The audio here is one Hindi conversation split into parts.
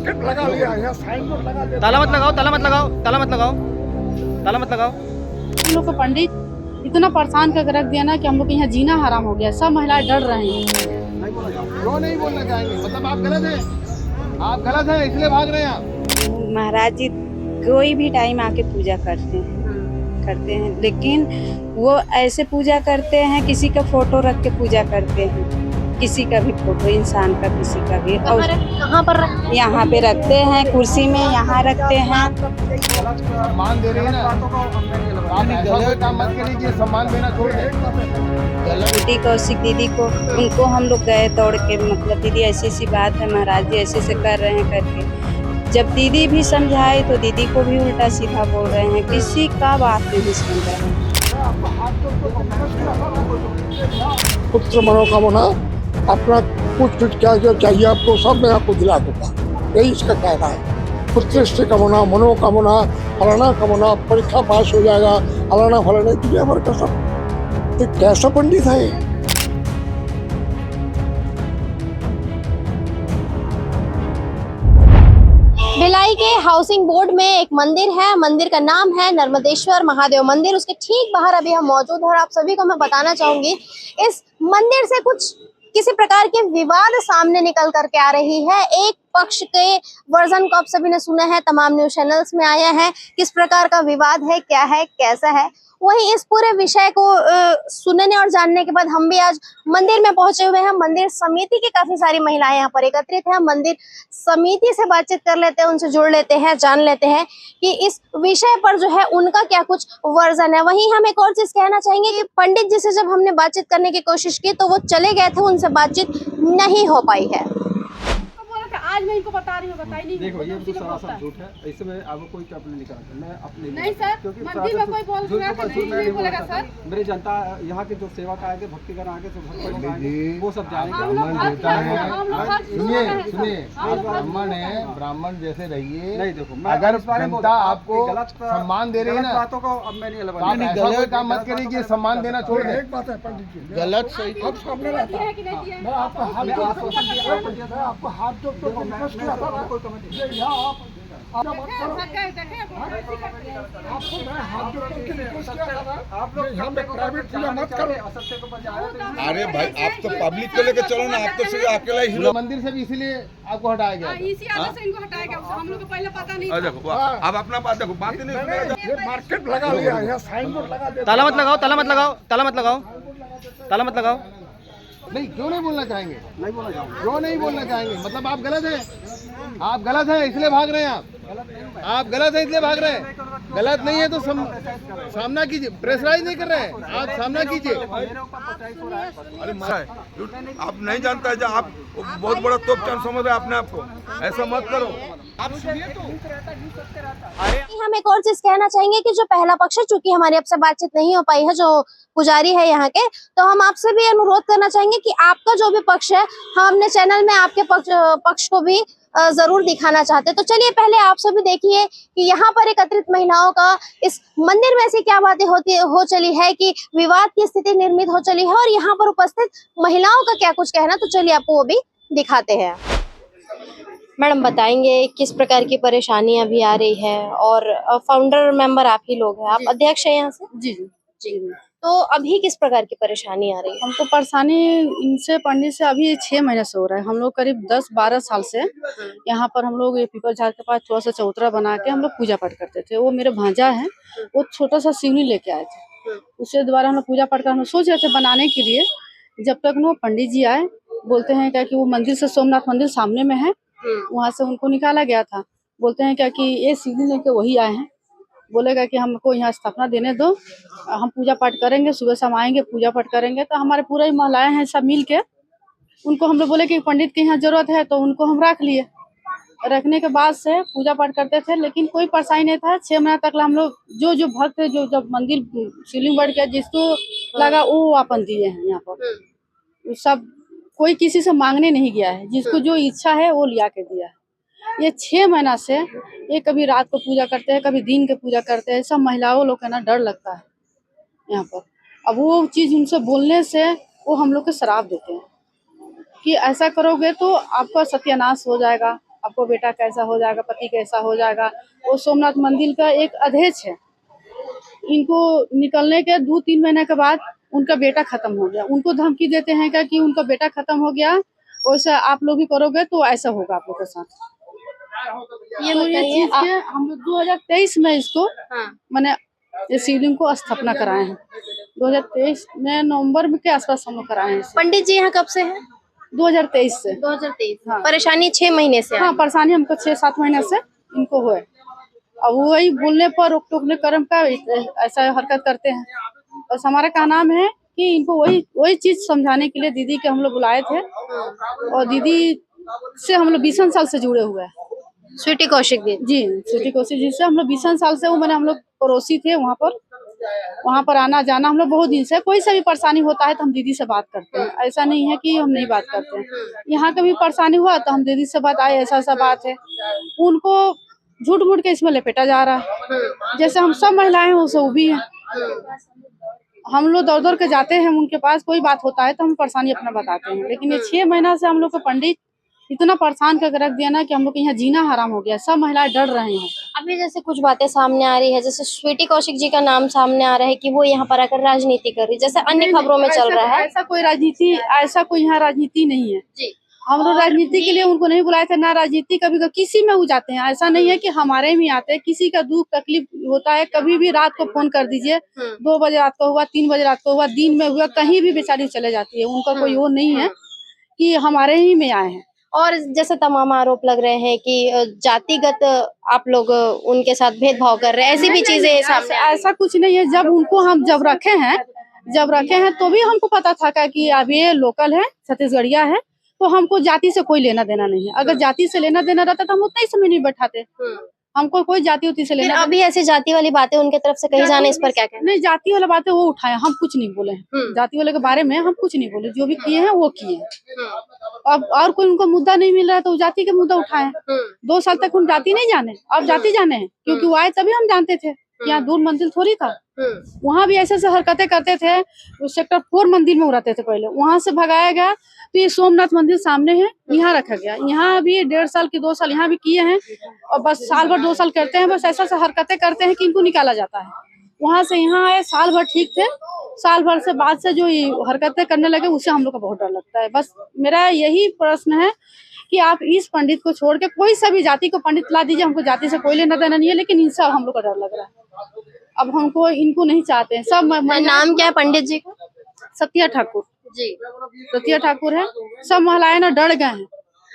मार्केट लगा लिया है, साइन बोर्ड लगा लिया। ताला मत लगाओ, ताला मत लगाओ, ताला मत लगाओ, ताला मत लगाओ। हम लोग को पंडित इतना परेशान करके रख दिया ना कि हम लोग यहाँ जीना हराम हो गया। सब महिलाएं डर रही हैं। क्यों नहीं बोलना चाहेंगे? मतलब आप गलत हैं, आप गलत हैं इसलिए भाग रहे हैं आप। महाराज जी कोई भी टाइम आके पूजा करते हैं, लेकिन वो ऐसे पूजा करते हैं, किसी का फोटो रख के पूजा करते हैं, किसी का भी फोटो, इंसान का, किसी का भी। और कहाँ पर रखते हैं? यहाँ पे रखते हैं, कुर्सी में यहाँ रखते हैं। सम्मान दे रही है ना, आप ऐसा कोई काम मत करिए कि सम्मान देना छोड़ दें। दीदी कौशिक दीदी को, उनको हम लोग गए दौड़ के, मतलब दीदी ऐसी सी बात है, महाराज जी ऐसे से कर रहे हैं करके। जब दीदी भी समझाए तो दीदी को भी उल्टा सीधा बोल रहे हैं, किसी का बात नहीं सुन रहे हैं। पुत्र मनोकामना अपना कुछ क्या जो चाहिए आपको सब मैं आपको दिला दूंगा, यही इसका कहना है। पुत्र से कामना, मनोकामना, फलाना कामना, परीक्षा पास हो जाएगा, फलाना फलाना, दुनिया भर का सब। ये कैसा पंडित है? भिलाई के हाउसिंग बोर्ड में एक मंदिर है। मंदिर का नाम है नर्मदेश्वर महादेव मंदिर। उसके ठीक बाहर अभी हम मौजूद हैं और आप सभी को मैं बताना चाहूंगी, इस मंदिर से कुछ किसी प्रकार के विवाद सामने निकल करके आ रही है। एक पक्ष के वर्जन को आप सभी ने सुना है, तमाम न्यूज चैनल्स में आया है, किस प्रकार का विवाद है, क्या है, कैसा है। वहीं इस पूरे विषय को सुनने और जानने के बाद हम भी आज मंदिर में पहुंचे हुए हैं। मंदिर समिति की काफी सारी महिलाएं यहाँ पर एकत्रित हैं। मंदिर समिति से बातचीत कर लेते हैं, उनसे जुड़ लेते हैं, जान लेते हैं कि इस विषय पर जो है उनका क्या कुछ वर्जन है। वहीं हम एक और चीज कहना चाहेंगे कि पंडित जी से जब हमने बातचीत करने की कोशिश की तो वो चले गए थे, उनसे बातचीत नहीं हो पाई है। आज मैं इनको बता रही हूँ, बताई नहीं। देखो ये तो सरासर झूठ है, ऐसे में आपको कोई क्या नहीं करा। मैं अपने नहीं सर, मंदिर में कोई बोल रहा है कि नहीं बोलेगा सर। मेरी जनता यहाँ के जो सेवक आएंगे, भक्तिगण आएंगे, जो भक्त लोग आएंगे, वो सब जानेंगे। सुनिए, ब्राह्मण है, ब्राह्मण जैसे रहिए। नहीं देखो, अगर जनता आपको गलत सम्मान दे रही है ना, बातों को अब मैं नहीं तो आप ऐसा कोई काम मत करिए कि सम्मान देना छोड़ दें। एक बात है पंडित जी, गलत सही अब सामने रहता है। मैं आपका हाथ आपको हाथ जोड़ रिक्वेस्ट किया था ना, आप मत करो। आपको मैं हाथ जोड़ के रिक्वेस्ट किया था ना, आप लोग यहाँ पे प्राइवेट पूजा मत करो। अरे भाई आप तो पब्लिक को लेकर चलो ना, आप तो सिर्फ अकेला ही हीरो। मंदिर से भी इसीलिए आपको हटाया गया। इसी आदत से इनको हटाया गया, हम लोग को पहले पता नहीं था। देखो अब अपना बात देखो, बात ही नहीं सुनेगा। ये मार्केट लगा लिया है, यहाँ साइन बोर्ड लगा दिया। ताला मत लगाओ, ताला मत लगाओ, ताला मत लगाओ, ताला मत लगाओ। नहीं, क्यों नहीं बोलना चाहेंगे? नहीं बोलना चाहेंगे। क्यों नहीं बोलना चाहेंगे? मतलब आप गलत हैं, आप गलत हैं इसलिए भाग रहे हैं। आप गलत है इसलिए भाग रहे हैं। गलत नहीं है तो सामना कीजिए, प्रेशराइज नहीं कर रहे हैं, आप सामना कीजिए। अरे आप नहीं जानता है, जो आप बहुत बड़ा तोप चांद समझ रहे हैं अपने आप को, ऐसा मत करो। आप सुनिए तो हम एक और चीज कहना चाहेंगे कि जो पहला पक्ष है, चूंकि हमारी आपसे बातचीत नहीं हो पाई है, जो पुजारी है यहाँ के, तो हम आपसे भी अनुरोध करना चाहेंगे कि आपका जो भी पक्ष है, हम अपने चैनल में आपके पक्ष को भी जरूर दिखाना चाहते हैं। तो चलिए पहले आप सभी देखिए कि यहाँ पर एकत्रित महिलाओं का इस मंदिर में से क्या बातें हो चली है कि विवाद की स्थिति निर्मित हो चली है और यहाँ पर उपस्थित महिलाओं का क्या कुछ कहना। तो चलिए आपको वो भी दिखाते हैं। मैडम बताएंगे किस प्रकार की परेशानी अभी आ रही है, और फाउंडर मेंबर आप ही लोग हैं, आप अध्यक्ष है यहाँ से? जी जी जी। तो अभी किस प्रकार की परेशानी आ रही है? हमको परेशानी इनसे पंडित से अभी 6 महीने से हो रहा है। हम लोग करीब 10-12 साल से यहाँ पर हम लोग ये पीपल झाड़ के पास थोड़ा सा चौतरा बना के हम लोग पूजा पाठ करते थे। वो मेरे भांजा है, वो छोटा सा शिवनी लेके आए थे, उससे द्वारा हम लोग पूजा पाठ कर हम लोग सोच रहे थे बनाने के लिए। जब तक वो पंडित जी आए, बोलते हैं क्या कि वो मंदिर से, सोमनाथ मंदिर सामने में है, वहाँ से उनको निकाला गया था। बोलते हैं क्या कि ये शिवनी लेके वही आए हैं, बोलेगा कि हमको यहाँ स्थापना देने दो, हम पूजा पाठ करेंगे, सुबह शाम आएंगे पूजा पाठ करेंगे। तो हमारे पूरे महिलाएं हैं सब मिल के, उनको हम लोग बोले कि पंडित की यहाँ जरूरत है, तो उनको हम रख लिए। रखने के बाद से पूजा पाठ करते थे, लेकिन कोई परेशानी नहीं था। 6 महीना तक हम लोग जो भक्त जो जब मंदिर सीलिंग बढ़ गया, जिसको लगा वो अपन दिए हैं यहाँ पर। सब कोई किसी से मांगने नहीं गया है, जिसको जो इच्छा है वो लिया के दिया है। ये 6 महीना से ये कभी रात को पूजा करते हैं, कभी दिन के पूजा करते हैं। सब महिलाओं लोग का ना डर लगता है यहाँ पर। अब वो चीज उनसे बोलने से वो हम लोग को श्राप देते हैं कि ऐसा करोगे तो आपका सत्यानाश हो जाएगा, आपको बेटा कैसा हो जाएगा, पति कैसा हो जाएगा। वो सोमनाथ मंदिर का एक अध्यक्ष है, इनको निकलने के 2-3 महीने के बाद उनका बेटा खत्म हो गया। उनको धमकी देते हैं क्या कि उनका बेटा खत्म हो गया, वैसे आप लोग भी करोगे तो ऐसा होगा आप लोग के साथ। ये तो ये बताइए चीज के हम लोग 2023 में इसको मैंने ये शिवलिंग को स्थापना कराए हैं। 2023 में नवंबर के आसपास हम लोग कराए हैं इसे। पंडित जी यहाँ कब से है? 2023 से। 2023 हाँ। परेशानी 6 महीने से हाँ, परेशानी हमको 6-7 महीने से इनको हुए। अब वही बोलने पर रोक टोकने कर्म का ऐसा हरकत करते हैं। बस हमारा क्या नाम है कि इनको वही चीज समझाने के लिए दीदी के हम लोग बुलाए थे, और दीदी से हम लोग 20 साल से जुड़े हुए हैं। स्वीटी कौशिक दी जी, स्वीटी कौशिक जी से हम लोग 20 साल से, वो मैंने हम लोग पड़ोसी थे वहाँ पर आना जाना हम लोग बहुत दिन से। कोई सा भी परेशानी होता है तो हम दीदी से बात करते हैं, ऐसा नहीं है कि हम नहीं बात करते हैं। यहाँ कभी परेशानी हुआ तो हम दीदी से बात आए, ऐसा बात है। उनको झूठ मूठ के इसमें लपेटा जा रहा है। जैसे हम सब महिलाएं हैं वैसे वो भी है। हम लोग दौड़ दौड़ के जाते हैं उनके पास, कोई बात होता है तो हम परेशानी अपना बताते हैं। लेकिन ये 6 महीना से हम लोग को पंडित इतना परेशान करके रख दिया ना कि हम लोग यहाँ जीना हराम हो गया। सब महिलाएं डर रहे हैं। अभी जैसे कुछ बातें सामने आ रही है, जैसे स्वीटी कौशिक जी का नाम सामने आ रहा है कि वो यहाँ पर आकर राजनीति कर रही है, जैसे अन्य खबरों में चल रहा है। ऐसा कोई यहाँ राजनीति नहीं है जी। हम लोग राजनीति के लिए उनको नहीं बुलाए थे, ना राजनीति कभी किसी में वो जाते हैं। ऐसा नहीं है कि हमारे में आते हैं। किसी का दुख तकलीफ होता है, कभी भी रात को फोन कर दीजिए। 2 बजे रात को हुआ, 3 बजे रात को हुआ, दिन में हुआ, कहीं भी बेचारी चले जाती है। उनका कोई वो नहीं है कि हमारे ही में आए हैं। और जैसे तमाम आरोप लग रहे हैं कि जातिगत आप लोग उनके साथ भेदभाव कर रहे हैं, ऐसी भी चीजें सामने आ रही हैं। ऐसा कुछ नहीं है। जब रखे हैं तो भी हमको पता था कि अब ये लोकल है, छत्तीसगढ़िया है, तो हमको जाति से कोई लेना देना नहीं है। अगर जाति से लेना देना रहता तो हम उतना ही समय नहीं बैठाते। हमको कोई जाति उति से फिर लेना। अभी ऐसी जाति वाली बातें उनके तरफ से कही जाने, इस पर क्या कहना? नहीं, जाति वाला बातें वो उठाए, हम कुछ नहीं बोले हैं। जाति वाले के बारे में हम कुछ नहीं बोले। जो भी किए हैं वो किए हैं। अब और कोई उनको मुद्दा नहीं मिल रहा है तो वो जाति के मुद्दा उठाए। 2 साल तक हम जाति नहीं जाने, अब जाति जाने हैं, क्योंकि वो आए तभी हम जानते थे। यहाँ दूर मंदिर थोड़ी था। वहाँ भी ऐसे हरकतें करते थे। सेक्टर 4 मंदिर में उड़ाते थे पहले, वहाँ से भगाया गया। तो ये सोमनाथ मंदिर सामने है, यहाँ रखा गया। यहाँ भी 1.5 साल की 2 साल यहाँ भी किए हैं, और बस साल भर 2 साल करते हैं। बस ऐसा हरकतें करते हैं कि इनको निकाला जाता है। वहाँ से यहाँ आए, साल भर ठीक थे। साल भर से बाद से जो ये हरकतें करने लगे, उससे हम लोग को बहुत डर लगता है। बस मेरा यही प्रश्न है कि आप इस पंडित को छोड़ के कोई सा भी जाति को पंडित ला दीजिए। हमको जाति से कोई लेना देना नहीं है, लेकिन इनसे हम लोग को डर लग रहा है। अब हमको इनको नहीं चाहते हैं। सब नाम क्या है पंडित जी का? सत्या ठाकुर जी। सत्या ठाकुर है। सब महिलाएं ना डर गए हैं।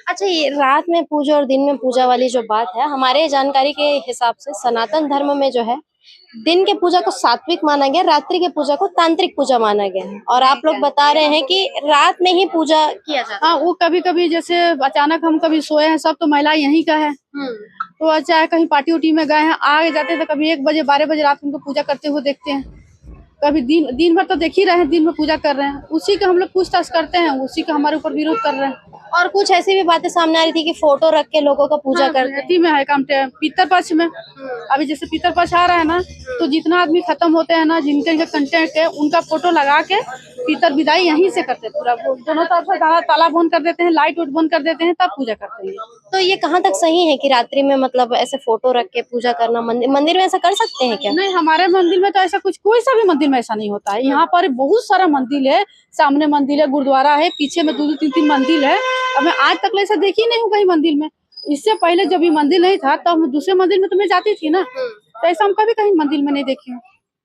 अच्छा, ये रात में पूजा और दिन में पूजा वाली जो बात है, हमारे जानकारी के हिसाब से सनातन धर्म में जो है, दिन के पूजा को सात्विक माना गया, रात्रि के पूजा को तांत्रिक पूजा माना गया है। और आप लोग बता रहे हैं कि रात में ही पूजा किया जाता है। हाँ, वो कभी कभी जैसे अचानक हम कभी सोए हैं, सब तो महिला यहीं का है, तो चाहे कहीं पार्टी उटी में गए हैं, आगे जाते तो कभी 1 बजे 12 बजे रात उनको पूजा करते हुए देखते हैं। कभी दिन भर तो देख ही रहे हैं, दिन में पूजा कर रहे हैं। उसी का हम लोग पूछताछ करते हैं, उसी का हमारे ऊपर विरोध कर रहे हैं। और कुछ ऐसी भी बातें सामने आ रही थी कि फोटो रख के लोगों का पूजा करते हैं। अथी में है काम पितर पक्ष में। अभी जैसे पितर पक्ष आ रहा है ना, तो जितना आदमी खत्म होते हैं ना, जिनके कंटेंट है, उनका फोटो लगा के पितर विदाई यहीं से करते हैं। पूरा दोनों तरफ से ताला बंद कर देते हैं, लाइट उट बंद कर देते हैं, तब पूजा करते हैं। तो ये कहाँ तक सही है कि रात्रि में मतलब ऐसे फोटो रख के पूजा करना? मंदिर में ऐसा कर सकते हैं क्या? नहीं, हमारे मंदिर में तो ऐसा कोई सा भी मंदिर में ऐसा नहीं होता है। यहाँ पर बहुत सारा मंदिर है, सामने मंदिर है, गुरुद्वारा है, पीछे में 2-2 3-3 मंदिर है। अब मैं आज तक ऐसा देखी नहीं हूँ कहीं मंदिर में। इससे पहले जब ये मंदिर नहीं था तब मैं दूसरे मंदिर में तो मैं जाती थी ना, तो ऐसा हम कभी कहीं मंदिर में नहीं देखी हूँ।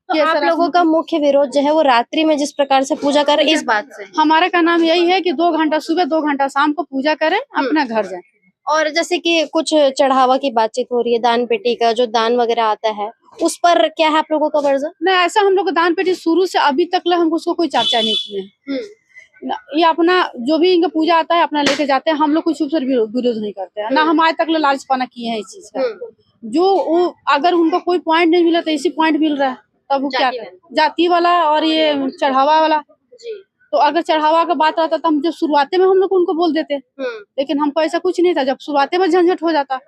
तो आप लोगों का मुख्य विरोध जो है वो रात्रि में जिस प्रकार से पूजा कर इस बात से? हमारे का नाम यही है कि 2 घंटा सुबह 2 घंटा शाम को पूजा करें, अपना घर जाए। और जैसे कि कुछ चढ़ावा की बातचीत हो रही है, दान पेटी का जो दान वगैरह आता है, उस पर क्या है आप लोगों का वर्जन? नहीं, ऐसा हम लोग का दान पेटी शुरू से अभी तक हम उसको कोई चर्चा नहीं किए हैं। ये अपना जो भी इनका पूजा आता है अपना लेके जाते हैं। हम लोग कुछ विरोध नहीं करते हैं, ना हम आज तक लालच पाना किए हैं इस चीज का। जो वो अगर उनको कोई पॉइंट नहीं मिला तो इसी पॉइंट मिल रहा है, तब वो क्या करें? जाति वाला और ये चढ़ावा वाला। तो अगर चढ़ावा का बात रहता तो हम जब शुरुआते में हम लोग उनको बोल देते, लेकिन हमको ऐसा कुछ नहीं था। जब शुरुआते में झंझट हो जाता,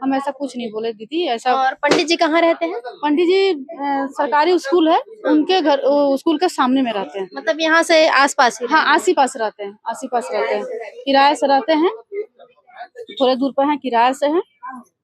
हम ऐसा कुछ नहीं बोले दीदी ऐसा। और पंडित जी कहाँ रहते हैं? पंडित जी सरकारी स्कूल है, उनके घर स्कूल के सामने में रहते हैं। मतलब यहाँ से आसपास ही? हाँ, आसी पास रहते हैं, किराए से रहते हैं। थोड़े दूर पर है, किराए से है।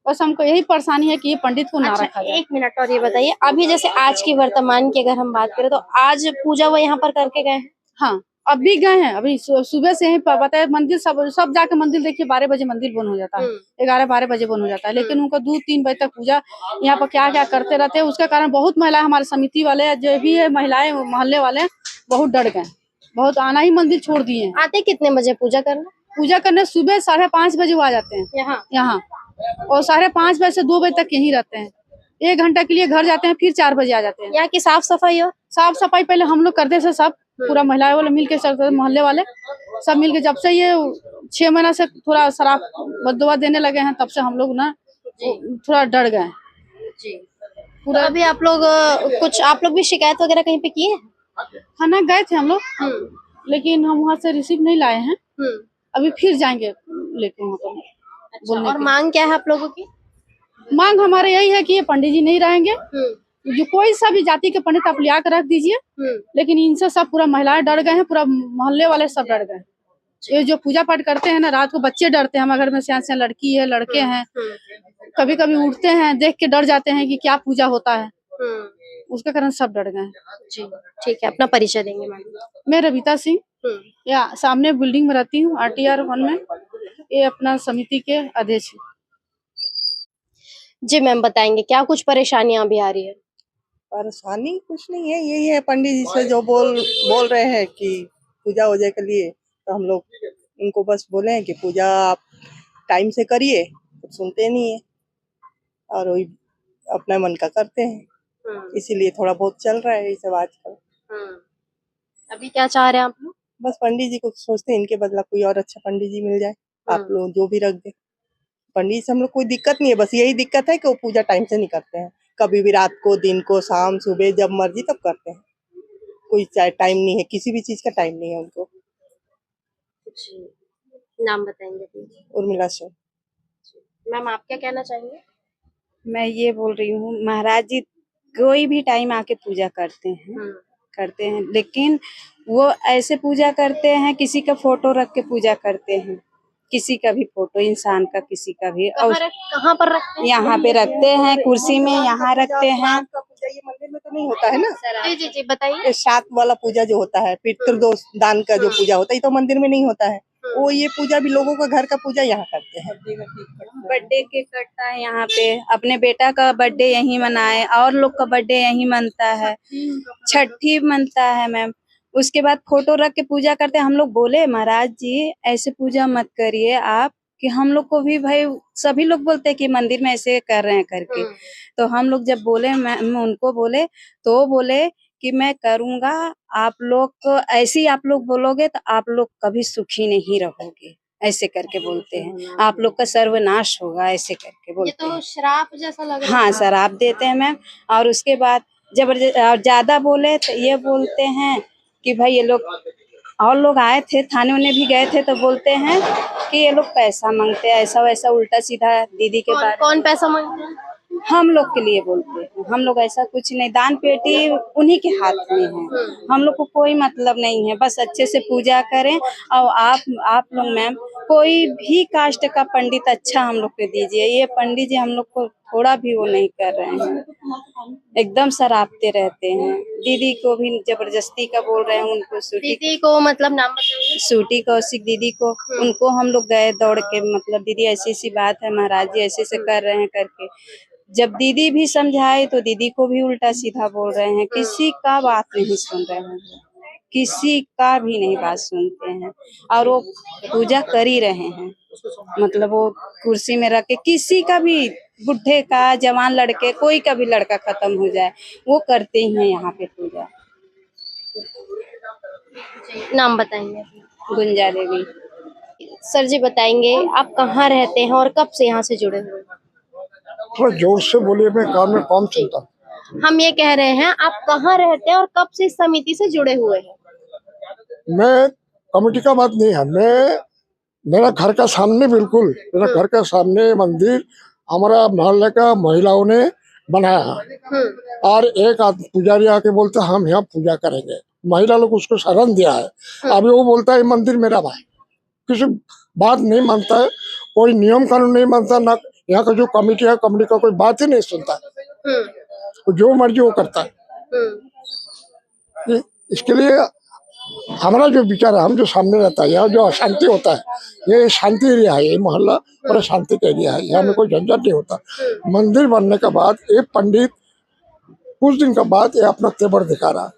बस हमको यही परेशानी है कि ये पंडित को ना अच्छा, रखा जाए। 1 मिनट और ये बताइए, अभी जैसे आज की वर्तमान की अगर हम बात करें तो आज पूजा वो यहाँ पर करके गए हैं? हाँ, अभी गए हैं, अभी सुबह से ही पता है मंदिर सब जाके मंदिर देखिए 12 बजे मंदिर बंद हो जाता है, 11-12 बजे बंद हो जाता है, लेकिन उनको 2-3 बजे तक पूजा यहाँ पर क्या क्या करते रहते हैं। उसके कारण बहुत महिलाएं, हमारे समिति वाले जो भी है महिलाएं मोहल्ले वाले बहुत डर गए, बहुत आना ही मंदिर छोड़ दिए हैं। आते कितने बजे पूजा करना? पूजा करने सुबह 5:30 बजे वो आ जाते हैं यहाँ, और 5:30 बजे से 2 बजे तक यहीं रहते हैं। 1 घंटा के लिए घर जाते हैं, फिर 4 बजे आ जाते हैं। यहाँ की साफ सफाई हो? साफ सफाई पहले हम लोग करते थे, सब पूरा महिलाएं वाले मिल के करते थे, मोहल्ले वाले सब मिल के। जब से ये 6 महीना से थोड़ा शराब बददुआ देने लगे हैं, तब से हम लोग ना थोड़ा डर गए पूरा। अभी आप लोग आप लोग भी शिकायत वगैरह कहीं पे किए? थाना गए थे हम लोग, लेकिन हम वहाँ से रिसीव नहीं लाए हैं। अभी फिर जाएंगे लेके वहाँ पर बोलने और के। मांग क्या है आप लोगों की? मांग हमारे यही है कि ये पंडित जी नहीं रहेंगे, जो कोई सा भी जाति के पंडित आप लिया कर रख दीजिए, लेकिन इनसे सब पूरा महिलाएं डर गए हैं, पूरा मोहल्ले वाले सब डर गए। ये जो पूजा पाठ करते हैं ना, रात को बच्चे डरते हैं। हमारे घर में सियान लड़की है, लड़के हैं, कभी कभी उठते हैं देख के डर जाते हैं कि क्या पूजा होता है, उसके कारण सब डर गए। जी ठीक है, अपना परिचय देंगे मैम? मैं रविता सिंह, या सामने बिल्डिंग में रहती हूँ, RTR 1 में। ये अपना समिति के अध्यक्ष। जी मैम, बताएंगे क्या कुछ परेशानियां भी आ रही है? परेशानी कुछ नहीं है, यही है पंडित जी से जो बोल रहे हैं कि पूजा हो जाए के लिए, तो हम लोग उनको बस बोले हैं कि पूजा आप टाइम से करिए, तो सुनते नहीं है और वही अपना मन का करते हैं। इसीलिए थोड़ा बहुत चल रहा है ये सब आजकल। अभी क्या चाह रहे हैं आप लोग? बस पंडित जी को सोचते हैं इनके बदला कोई और अच्छा पंडित जी मिल जाए, आप लोग जो भी रख दे। पंडित से हम लोग कोई दिक्कत नहीं है, बस यही दिक्कत है कि वो पूजा टाइम से नहीं करते हैं। कभी भी रात को, दिन को, शाम, सुबह, जब मर्जी तब करते हैं। कोई टाइम नहीं है, किसी भी चीज का टाइम नहीं है उनको। नाम बताएंगे प्लीज? उर्मिला सिंह। मैम, आप क्या कहना चाहेंगे? मैं ये बोल रही हूँ, महाराज जी कोई भी टाइम आके पूजा करते हैं, लेकिन वो ऐसे पूजा करते हैं, किसी का फोटो रख के पूजा करते हैं, किसी का भी फोटो, इंसान का, किसी का भी। और कहाँ पर रखते हैं? यहाँ पे रखते हैं, कुर्सी में यहाँ रखते हैं। पूजा ये मंदिर में तो नहीं होता है ना। जी जी जी, बताइए। ये सात वाला पूजा जो होता है, पितृदोष दान का जो पूजा होता है, ये तो मंदिर में नहीं होता है। वो ये पूजा भी लोगों का घर का पूजा यहाँ करते हैं। बर्थडे केक कटता है यहाँ पे, अपने बेटा का बर्थडे यहीं मनाए, और लोग का बर्थडे यहीं मनता है, छठी मनता है मैम। उसके बाद फोटो रख के पूजा करते हैं। हम लोग बोले महाराज जी ऐसे पूजा मत करिए आप, कि हम लोग को भी भाई सभी लोग बोलते हैं कि मंदिर में ऐसे कर रहे हैं करके। तो हम लोग जब बोले, मैं उनको बोले, तो बोले कि मैं करूँगा, आप लोग को ऐसे ही आप लोग बोलोगे तो आप लोग कभी सुखी नहीं रहोगे, ऐसे करके बोलते हैं। आप लोग का सर्वनाश होगा, ऐसे करके बोलते हैं। श्राप जैसा लग रहा है। हाँ, शराब देते हैं मैम। और उसके बाद जबरदस्त ज्यादा बोले तो ये बोलते हैं कि भाई ये लोग, और लोग आए थे, थाने उन्हें भी गए थे, तो बोलते हैं कि ये लोग पैसा मांगते हैं, ऐसा वैसा उल्टा सीधा दीदी के बारे में। कौन पैसा मांगते हैं? हम लोग के लिए बोलते हैं। हम लोग ऐसा कुछ नहीं, दान पेटी उन्हीं के हाथ में है, हम लोग को कोई मतलब नहीं है। बस अच्छे से पूजा करें। और आप लोग मैम कोई भी कास्ट का पंडित अच्छा हम लोग को दीजिए। ये पंडित जी हम लोग को थोड़ा भी वो नहीं कर रहे हैं, एकदम शराबते रहते हैं। दीदी को भी जबरदस्ती का बोल रहे हैं, उनको दीदी को मतलब नाम बताइए? सूटी कौशिक दीदी को, उनको हम लोग गए दौड़ के, मतलब दीदी ऐसी ऐसी बात है, महाराज जी ऐसे ऐसे कर रहे हैं करके। जब दीदी भी समझाए तो दीदी को भी उल्टा सीधा बोल रहे हैं। किसी का बात नहीं सुन रहे हैं, किसी का भी नहीं बात सुनते हैं। और वो पूजा कर ही रहे हैं, मतलब वो कुर्सी में रख के, किसी का भी, बुढ़े का, जवान लड़के, कोई का भी लड़का खत्म हो जाए, वो करते ही हैं यहाँ पे पूजा। नाम बताएंगे? गुंजा देवी। सर जी, बताएंगे आप कहाँ रहते हैं और कब से यहाँ से जुड़े हुए हैं? थोड़ा जोर से बोलिए, मैं कान में कम सुनता। हम ये कह रहे हैं आप कहाँ रहते हैं और कब से इस समिति से जुड़े हुए हैं? मैं कमेटी का बात नहीं है, मेरा घर का सामने, बिल्कुल मेरा घर का सामने मंदिर हमारा मोहल्ले का महिलाओं ने बनाया। और एक पुजारी आके बोलते हम यहाँ पूजा करेंगे, महिला लोग उसको शरण दिया है। अभी वो बोलता है मंदिर मेरा भाई, किसी बात नहीं मानता है। कोई नियम कानून नहीं मानता ना। यहाँ का जो कमेटी है, कमेटी का कोई बात ही नहीं सुनता, वो जो मर्जी वो करता है। इसके लिए हमारा जो विचार है, हम जो सामने रहता है, यहाँ जो अशांति होता है, ये शांति एरिया है, ये मोहल्ला बड़ा शांति का एरिया है, यहाँ में कोई झंझट नहीं होता। मंदिर बनने के बाद एक पंडित कुछ दिन के बाद ये अपना तेवर दिखा रहा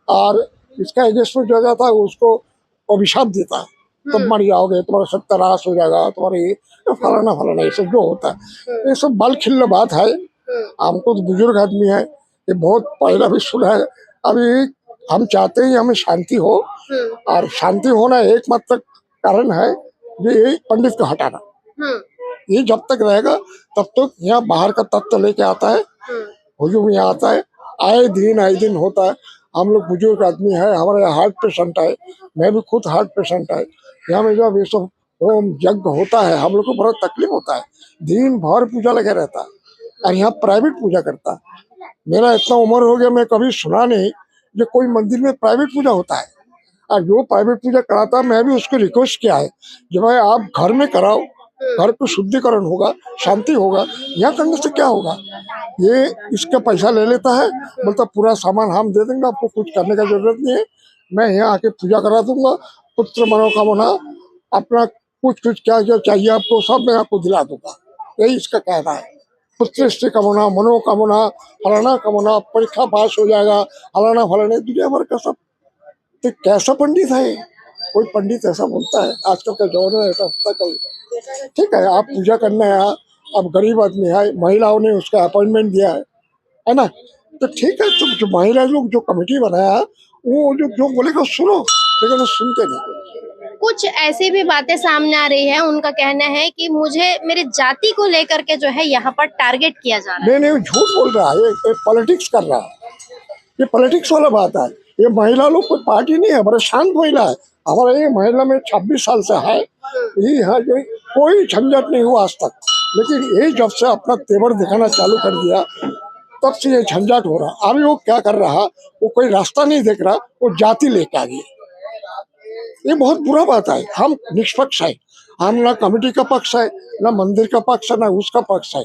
और इसका एगेंस्ट जो जाता है उसको अभिशाप देता है, तुम मर जाओगे, तुम्हारा सत्यानाश हो जाएगा, तुम्हारे फलाना फलाना, ये सब जो होता है, ये सब बाल खिल्ल बात है। हमको तो बुजुर्ग आदमी है, ये बहुत पहला भी सुना है। अभी हम चाहते हैं हमें शांति हो, और शांति होना एकमात्र कारण है ये पंडित को हटाना। ये जब तक रहेगा तब तक यहाँ बाहर का तत्व लेके आता है, हुजूम यहाँ आता है, आए दिन होता है। हम लोग बुजुर्ग आदमी है, हमारे यहाँ हार्ट पेशेंट है, मैं भी खुद हार्ट पेशेंट है। यहाँ में जब ये सब होम यज्ञ होता है, हम लोग को बड़ा तकलीफ होता है, दिन भर पूजा लगे रहता है, और यहाँ प्राइवेट पूजा करता है। मेरा इतना उम्र हो गया, मैं कभी सुना नहीं जो कोई मंदिर में प्राइवेट पूजा होता है। और जो प्राइवेट पूजा कराता है, मैं भी उसको रिक्वेस्ट किया है कि भाई आप घर में कराओ, घर को शुद्धिकरण होगा, शांति होगा, यहाँ करने से क्या होगा। ये इसका पैसा ले लेता है, बोलता पूरा सामान हम दे देंगे, आपको कुछ करने का जरूरत नहीं है, मैं यहाँ आके पूजा करा दूंगा, पुत्र मनोकामना अपना कुछ क्या क्या चाहिए आपको सब मैं आपको दिला दूंगा। यही इसका कहना है। पुत्र कामना, मनोकामना, फलाना कामना, परीक्षा पास हो जाएगा, फलाना फलाना, दुनिया भर का सब। तो कैसा पंडित है कोई पंडित ऐसा बोलता है? आजकल का जमाना ऐसा होता कल। ठीक है, आप पूजा करने आया, अब गरीब आदमी है, महिलाओं ने उसका अपॉइंटमेंट दिया है ना, तो ठीक है, तो जो महिला लोग जो कमेटी बनाया वो जो बोलेगा सुनो, लेकिन वो सुनते नहीं। कुछ ऐसी भी बातें सामने आ रही है, उनका कहना है कि मुझे मेरे जाति को लेकर के जो है यहाँ पर टारगेट किया जा रहा है। नहीं, झूठ बोल रहा है, ये पॉलिटिक्स कर रहा है, ये पॉलिटिक्स वाला बात है। ये महिला लोग कोई पार्टी नहीं है, बड़ा शांत महिला है। हमारा ये महिला में 26 साल से है, ये है जो कोई झंझट नहीं हुआ आज तक, लेकिन ये जब से अपना तेवर दिखाना चालू कर दिया तब से ये झंझट हो रहा। अभी वो क्या कर रहा, वो कोई रास्ता नहीं देख रहा, वो जाति लेके आ गई। ये बहुत बुरा बात है। हम निष्पक्ष है, हम ना कमेटी का पक्ष है, ना मंदिर का पक्ष है, ना उसका पक्ष है।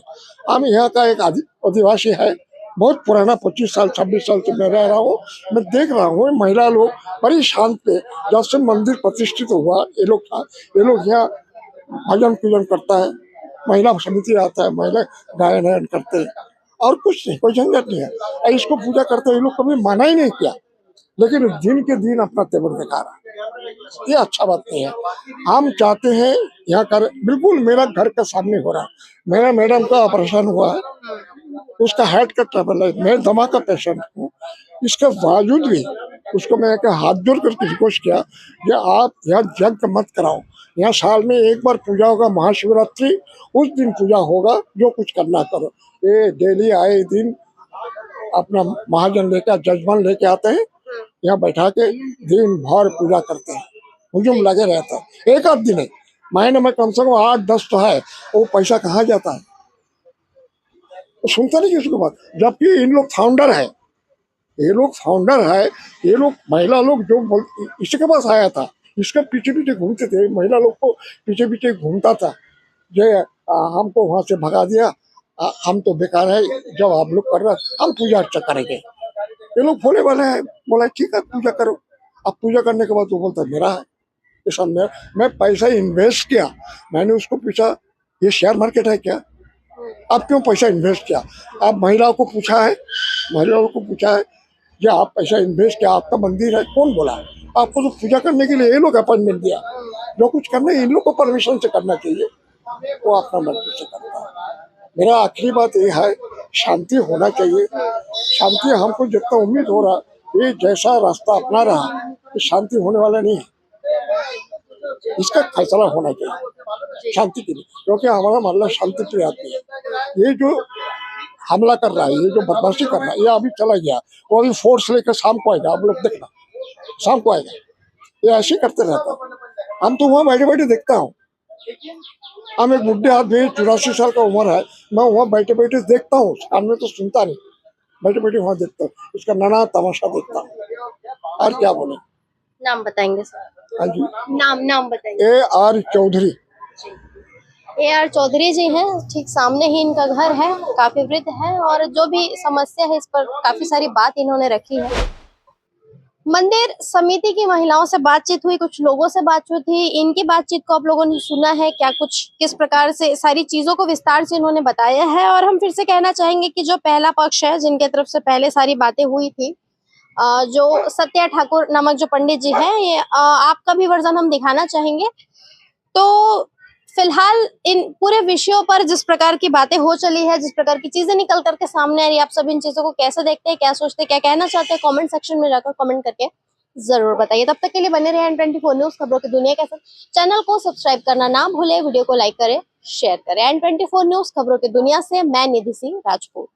हम यहाँ का एक आदिवासी है, बहुत पुराना 25 साल 26 साल से मैं रह रहा हूँ, मैं देख रहा हूँ महिला लोग बड़ी शांत पे, जब से मंदिर प्रतिष्ठित हुआ ये लोग यहाँ भजन पूजन करता है, महिला समिति आता है, महिला गायन वायन करते हैं, और कुछ नहीं, कोई झंझट नहीं है। इसको पूजा करते हैं, ये लोग कभी माना ही नहीं किया, लेकिन दिन के दिन अपना तेवर दिखा रहा है। ये अच्छा बात नहीं है। हम चाहते हैं यहाँ कर, बिल्कुल मेरा घर के सामने हो रहा है, मेरा मैडम का ऑपरेशन हुआ है, उसका हार्ट का ट्रबल है, मैं दमा का पेशेंट हूँ, इसके बावजूद भी उसको मैं हाथ जोड़ करके रिक्वेस्ट किया कि आप यहाँ यज्ञ मत कराओ, यहाँ साल में एक बार पूजा होगा, महाशिवरात्रि, उस दिन पूजा होगा, जो कुछ करना करो। ये डेली आए दिन अपना महाजन लेकर, जजमान लेके आते हैं, यहाँ बैठा के दिन भर पूजा करते हैं, हुजूम लगे रहता है। एक आध दिन है, महीने में कम से कम 8-10 तो है, वो पैसा कहाँ जाता है, तो सुनता नहीं किसी को बात। जबकि इन लोग फाउंडर है, ये लोग महिला लोग जो इसके पास आया था, इसके पीछे पीछे घूमते थे, महिला लोग को पीछे पीछे घूमता था, जो हमको वहां से भगा दिया, हम तो बेकार है, जब आप लोग कर रहे हम पूजा अर्चा करेंगे। ये लोग बोले वाले हैं, बोला ठीक है पूजा करो। अब पूजा करने के बाद वो बोलता मेरा है, ये सब मैं पैसा इन्वेस्ट किया, मैंने उसको पूछा ये शेयर मार्केट है क्या, आप क्यों पैसा इन्वेस्ट किया? आप महिलाओं को पूछा है कि आप पैसा इन्वेस्ट किया, आपका मंदिर है, कौन बोला? आपको तो पूजा करने के लिए ये लोग अपॉइंटमेंट दिया, जो कुछ करना है इन लोग को परमिशन से करना चाहिए, वो अपना मर्जी से करता है। मेरा आखिरी बात ये है, शांति होना चाहिए। शांति हमको जितना उम्मीद हो रहा, ये जैसा रास्ता अपना रहा, ये शांति होने वाला नहीं है। इसका फैसला होना चाहिए शांति के लिए, क्योंकि हमारा मोहल्ला शांति प्रिय आदमी है। ये जो हमला कर रहा है, ये जो बदमाशी कर रहा है, ये अभी चला गया, वो अभी फोर्स लेकर शाम को आएगा, आप लोग देखना, शाम को आएगा। ये ऐसे करते रहता। हम तो वहाँ बैठे बैठे देखता हूँ, हम एक बुढ़े आदमी 84 साल का उम्र है, मैं वहाँ बैठे बैठे देखता हूँ, सामने तो सुनता नहीं, बैठे बैठे वहाँ देखता हूँ, इसका नाना तमाशा देखता हूँ। और क्या बोले? नाम बताएंगे सर? हाँ जी, नाम बताएंगे। AR चौधरी। AR चौधरी जी हैं, ठीक सामने ही इनका घर है, काफी वृद्ध है और जो भी समस्या है इस पर काफी सारी बात इन्होंने रखी है। मंदिर समिति की महिलाओं से बातचीत हुई, कुछ लोगों से बातचीत हुई, इनकी बातचीत को आप लोगों ने सुना है क्या, कुछ किस प्रकार से सारी चीजों को विस्तार से इन्होंने बताया है। और हम फिर से कहना चाहेंगे कि जो पहला पक्ष है जिनके तरफ से पहले सारी बातें हुई थी, जो सत्या ठाकुर नामक जो पंडित जी हैं, ये आपका भी वर्जन हम दिखाना चाहेंगे। तो फिलहाल इन पूरे विषयों पर जिस प्रकार की बातें हो चली है, जिस प्रकार की चीजें निकल करके सामने आ रही है, आप सब इन चीजों को कैसे देखते हैं, क्या सोचते हैं, क्या कहना चाहते हैं, कमेंट सेक्शन में जाकर कमेंट करके जरूर बताइए। तब तक के लिए बने रहे N24 न्यूज खबरों की दुनिया के साथ। चैनल को सब्सक्राइब करना ना भूले, वीडियो को लाइक करें, शेयर करें। N24 न्यूज खबरों की दुनिया से मैं निधि सिंह राजपूत।